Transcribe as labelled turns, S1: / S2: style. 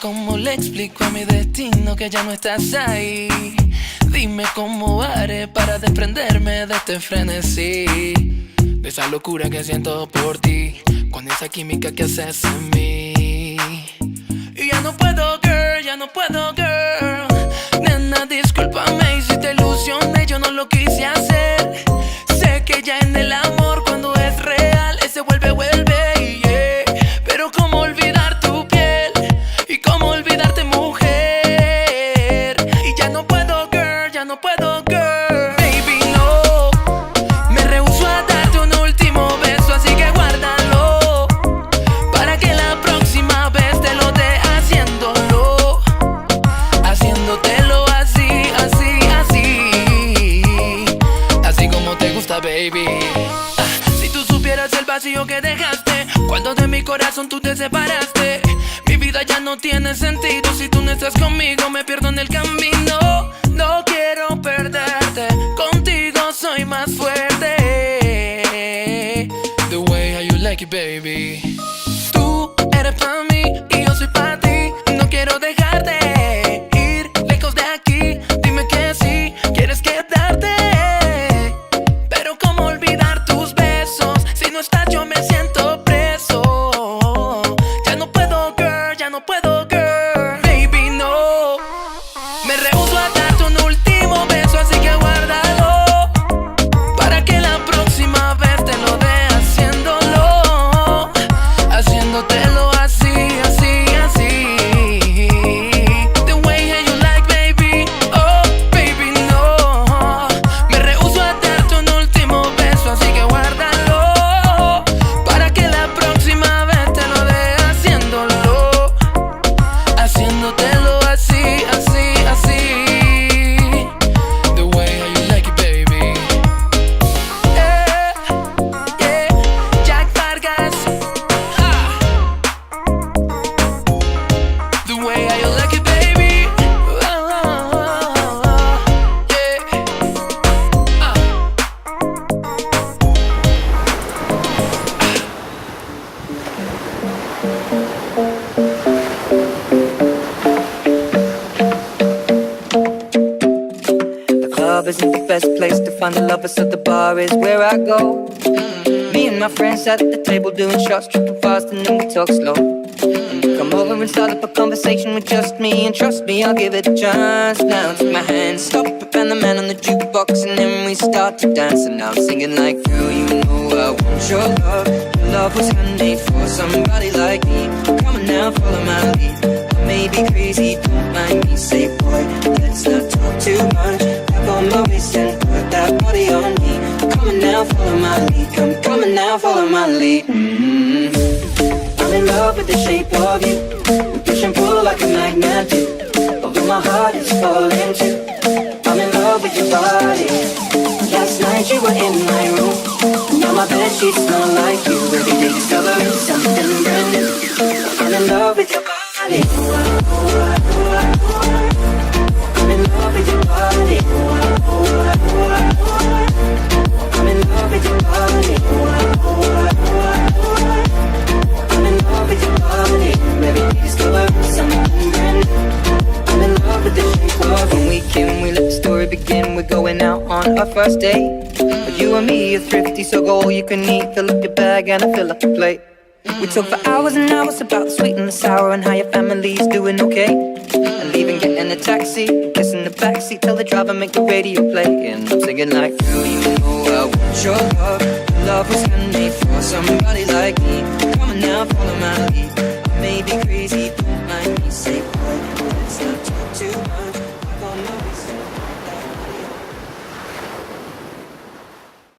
S1: cómo le explico a mi destino que ya no estás ahí. Dime cómo haré para desprenderme de este frenesí, de esa locura que siento por ti, con esa química que haces en mí. Y ya no puedo, girl, ya no puedo, girl. Nena, discúlpame y si te ilusioné, yo no lo quise hacer. Sé que ya en el amor cuando es real, ese vuelve, yeah. Pero cómo olvidar tu piel y cómo olvidarte, mujer. Y ya no puedo, girl, ya no puedo, girl. Baby, no, me rehúso a darte un último beso, así que guárdalo para que la próxima vez te lo dé haciéndolo, haciéndotelo así, así, así, así como te gusta, baby. Si tú supieras el vacío que dejaste cuando de mi corazón tú te separaste, mi vida ya no tiene sentido. Si tú no estás conmigo me pierdo en el camino. No quiero perderte, contigo soy más fuerte. The way how you like it, baby. Tú eres para mí y yo soy para ti. No quiero dejarte ir lejos de aquí. Dime que sí, quieres quedarte. Pero cómo olvidar tus besos, si no estás yo me siento preso. Ya no puedo, girl, ya no puedo, girl. Baby, no, me rehúso a darte un último beso, así que guárdalo para que la próxima vez te lo dé haciéndolo, haciéndotelo así, así, así. The way how you like, baby. Oh, baby, no, me rehúso a darte un último beso, así que guárdalo para que la próxima vez te lo dé haciéndolo, haciéndotelo así, así, así. The way how you like it, baby. Yeah, Jack Vargas. The way how you like it, baby.
S2: The club isn't the best place to find the lovers, so the bar is where I go. Me and my friends at the table doing shots, tripping fast and then we talk slow. Come over and start up a conversation with just me, and trust me, I'll give it a chance. Now take my hand, stop it, and the man on the jukebox, and then we start to dance. And now I'm singing like, girl, you know I want your love. Your love was handmade for somebody like me. Come on now, follow my lead. I may be crazy, don't mind me. Say, boy, let's not talk too much. Grab on my waist and put that body on me. Come on now, follow my lead. Come on now, follow my lead. I'm in love with the shape of you. We push and pull like a magnet do. Although my heart is falling too. I'm in love with your body. Last night you were in my room. Now my bedsheets smell like you. Every day discovering something brand new. I'm in love with your body. I'm in love with your body. I'm in love with your body. I'm in love with your body. Every day discovering something brand new. I'm in love with the shape of you. When we can, we let the story begin. We're going out on our first date. But you and me are thrifty, so go all you can eat. Fill up your bag and I fill up the plate. We talk for hours and hours about the sweet and the sour and how your family's doing okay. And leaving, getting a taxi, kissing the backseat, tell the driver make the radio play. And I'm singing like, girl, you know I want your love. Your love was handmade for somebody like me. Come on now, follow my lead.